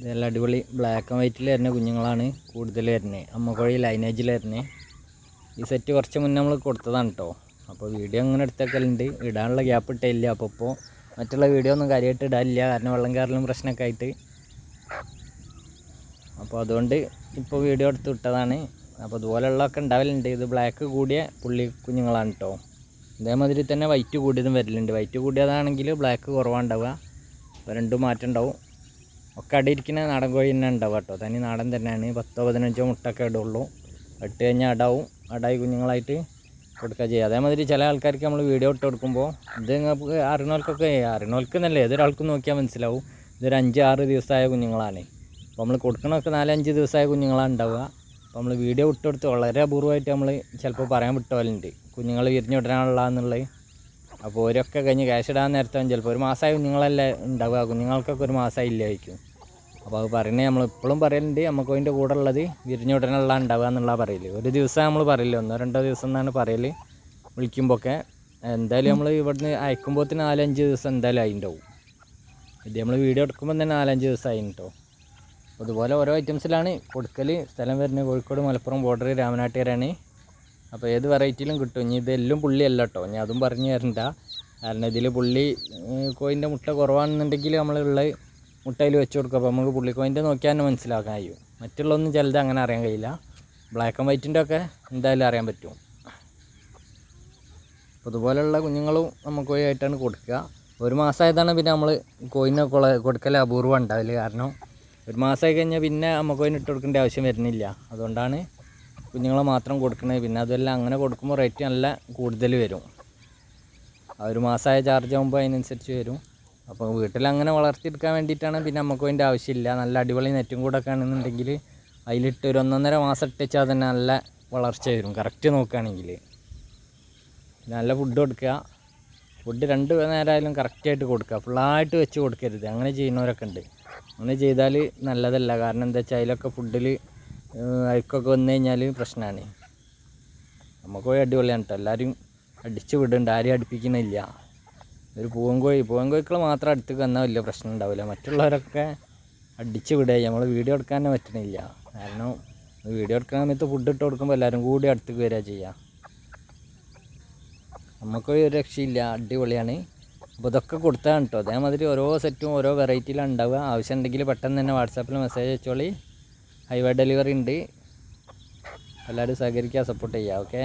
ഇതെല്ലാം അടിപൊളി black and വൈറ്റിൽ വരുന്ന കുഞ്ഞുങ്ങളാണ് കൂടുതൽ വരുന്നത്. അമ്മക്കോഴി ലൈനേജിൽ വരുന്നത്. ഈ സെറ്റ് കുറച്ച് മുന്നേ നമ്മൾ കൊടുത്തതാണ് കേട്ടോ. അപ്പോൾ വീഡിയോ അങ്ങനെ എടുത്തേക്കലുണ്ട്, ഇടാനുള്ള ഗ്യാപ്പ് ഇട്ടില്ല. അപ്പോൾ മറ്റുള്ള വീഡിയോ ഒന്നും കാര്യമായിട്ട് ഇടാനില്ല, കാരണം വെള്ളം കയറലും പ്രശ്നമൊക്കെ ആയിട്ട്. അപ്പോൾ അതുകൊണ്ട് ഇപ്പോൾ വീഡിയോ എടുത്ത് വിട്ടതാണ്. അപ്പോൾ ഇതുപോലെയുള്ളതൊക്കെ ഉണ്ടാവലുണ്ട്. ഇത് ബ്ലാക്ക് കൂടിയ പുള്ളി കുഞ്ഞുങ്ങളാണ് കേട്ടോ. ഇതേമാതിരി തന്നെ വൈറ്റ് കൂടിയതും വരലുണ്ട്. വൈറ്റ് കൂടിയതാണെങ്കിൽ ബ്ലാക്ക് കുറവാണ്ടാവുക, അപ്പോൾ രണ്ടും മാറ്റം ഉണ്ടാവും. ഒക്കെ അടിയിരിക്കുന്ന നാടൻ കോഴി തന്നെ ഉണ്ടാവുക കേട്ടോ. തനി നാടൻ തന്നെയാണ്. 10-15 മുട്ടൊക്കെ ഇടുള്ളൂ. ഇട്ട് കഴിഞ്ഞാൽ അടായി കുഞ്ഞുങ്ങളായിട്ട് കൊടുക്കുക ചെയ്യുക. അതേമാതിരി ചില ആൾക്കാർക്ക് നമ്മൾ വീഡിയോ ഇട്ട് കൊടുക്കുമ്പോൾ ഇത് നിങ്ങൾക്ക് അറിയണോൽക്ക് എന്നല്ല ഏതൊരാൾക്കും നോക്കിയാൽ മനസ്സിലാവും ഇതൊരു 5-6 ദിവസമായ കുഞ്ഞുങ്ങളാണ്. അപ്പോൾ നമ്മൾ കൊടുക്കണമൊക്കെ 4-5 ദിവസമായ കുഞ്ഞുങ്ങളാണ് ഉണ്ടാവുക. അപ്പോൾ നമ്മൾ വീഡിയോ ഇട്ടെടുത്ത് വളരെ അപൂർവമായിട്ട് നമ്മൾ ചിലപ്പോൾ പറയാൻ വിട്ടുപോലുണ്ട് കുഞ്ഞുങ്ങൾ വിരിഞ്ഞ് വിടാനുള്ളതെന്നുള്ളത്. അപ്പോൾ ഓരൊക്കെ കഴിഞ്ഞ് ക്യാഷ് ഇടാൻ നേരത്തെ ചിലപ്പോൾ ഒരു മാസമായ കുഞ്ഞുങ്ങളല്ലേ ഉണ്ടാവുക, കുഞ്ഞുങ്ങൾക്കൊക്കെ ഒരു മാസമായില്ലായിരിക്കും. അപ്പോൾ അത് പറയുന്നത് നമ്മൾ ഇപ്പോഴും പറയലുണ്ട്, നമുക്ക് അതിൻ്റെ കൂടെ ഉള്ളത് വിരിഞ്ഞ് വിടാനുള്ള ഉണ്ടാവുക എന്നുള്ള പറയൽ. ഒരു ദിവസം നമ്മൾ പറയില്ല, 1-2 ദിവസം എന്നാണ് പറയൽ വിളിക്കുമ്പോഴൊക്കെ. എന്തായാലും നമ്മൾ ഇവിടുന്ന് അയക്കുമ്പോഴത്തേന് 4-5 ദിവസം എന്തായാലും അതിൻ്റെവും. ഇത് നമ്മൾ വീഡിയോ എടുക്കുമ്പോൾ തന്നെ 4-5 ദിവസം ആയി കേട്ടോ. അതുപോലെ ഓരോ ഐറ്റംസിലാണ് കൊടുക്കൽ. സ്ഥലം വരുന്നത് കോഴിക്കോട് മലപ്പുറം ബോർഡർ രാമനാട്ടുകരയാണ്. അപ്പോൾ ഏത് വെറൈറ്റിയിലും കിട്ടും. ഇനി ഇതെല്ലാം പുള്ളിയല്ല കേട്ടോ, ഞാൻ അതും പറഞ്ഞു തരണ്ട. കാരണം ഇതിൽ പുള്ളി കോയിൻ്റെ മുട്ട കുറവാണെന്നുണ്ടെങ്കിൽ നമ്മളുള്ള മുട്ടയിൽ വെച്ച് കൊടുക്കുക. അപ്പോൾ നമുക്ക് പുള്ളിക്കോയിൻ്റെ നോക്കിയാൽ തന്നെ മനസ്സിലാക്കാൻ കഴിയും. മറ്റുള്ളതൊന്നും ചിലത് അങ്ങനെ അറിയാൻ കഴിയില്ല. ബ്ലാക്ക് ആൻഡ് വൈറ്റിൻ്റെ ഒക്കെ എന്തായാലും അറിയാൻ പറ്റും. അപ്പോൾ ഇതുപോലെയുള്ള കുഞ്ഞുങ്ങളും നമുക്ക് കോഴിയായിട്ടാണ് കൊടുക്കുക. ഒരു മാസമായതാണ് പിന്നെ നമ്മൾ കോയിനെ കൊടുക്കൽ അപൂർവം ഉണ്ടാവില്ല. കാരണം ഒരു മാസമായി കഴിഞ്ഞാൽ പിന്നെ നമുക്ക് കോയിന് ഇട്ട് കൊടുക്കേണ്ട ആവശ്യം വരുന്നില്ല. അതുകൊണ്ടാണ് കുഞ്ഞുങ്ങളെ മാത്രം കൊടുക്കുന്നത്. പിന്നെ അതെല്ലാം അങ്ങനെ കൊടുക്കുമ്പോൾ റേറ്റ് നല്ല കൂടുതൽ വരും. ആ ഒരു മാസമായ ചാർജ് ആകുമ്പോൾ അതിനനുസരിച്ച് വരും. അപ്പോൾ വീട്ടിൽ അങ്ങനെ വളർത്തിയെടുക്കാൻ വേണ്ടിയിട്ടാണ്. പിന്നെ നമുക്ക് അതിൻ്റെ ആവശ്യമില്ല. നല്ല അടിപൊളി നെറ്റും കൂടെ ഒക്കെ ആണെന്നുണ്ടെങ്കിൽ അതിലിട്ട് ഒരു 1-1.5 മാസം ഇട്ടുവെച്ചാൽ തന്നെ നല്ല വളർച്ച വരും. കറക്റ്റ് നോക്കുകയാണെങ്കിൽ നല്ല ഫുഡ് കൊടുക്കുക. ഫുഡ് 2 നേരമായാലും കറക്റ്റായിട്ട് കൊടുക്കുക. ഫുള്ളായിട്ട് വെച്ച് കൊടുക്കരുത്. അങ്ങനെ ചെയ്യുന്നവരൊക്കെ ഉണ്ട്. അങ്ങനെ ചെയ്താൽ നല്ലതല്ല. കാരണം എന്താ വെച്ചാൽ അതിലൊക്കെ ഫുഡിൽ അഴുക്കൊക്കെ വന്നു കഴിഞ്ഞാൽ പ്രശ്നമാണ്. നമുക്ക് പോയി അടിപൊളിയാണ് കേട്ടോ. എല്ലാവരും അടിച്ച് വിടുന്നുണ്ട്, ആരും അടുപ്പിക്കുന്നില്ല. ഒരു പൂവൻകോഴികൾ മാത്രം അടുത്തേക്ക് വന്നാൽ വലിയ പ്രശ്നം ഉണ്ടാവില്ല. മറ്റുള്ളവരൊക്കെ അടിച്ച് വിടുക. നമ്മൾ വീഡിയോ എടുക്കാൻ തന്നെ പറ്റണില്ല. കാരണം വീഡിയോ എടുക്കുന്ന സമയത്ത് ഫുഡ് ഇട്ട് കൊടുക്കുമ്പോൾ എല്ലാവരും കൂടി അടുത്തേക്ക് വരിക ചെയ്യുക. നമുക്ക് ഒരു രക്ഷയില്ല, അടിപൊളിയാണ്. അപ്പോൾ ഇതൊക്കെ കൊടുത്താണ് കേട്ടോ. അതേമാതിരി ഓരോ സെറ്റും ഓരോ വെറൈറ്റിയിലാണ് ഉണ്ടാവുക. ആവശ്യം ഉണ്ടെങ്കിൽ പെട്ടെന്ന് തന്നെ വാട്സാപ്പിൽ മെസ്സേജ് അയച്ചോളി. ഹൈവേ ഡെലിവറി ഉണ്ട്. എല്ലാവരും സഹകരിക്കുക, സപ്പോർട്ട് ചെയ്യുക. ഓക്കെ.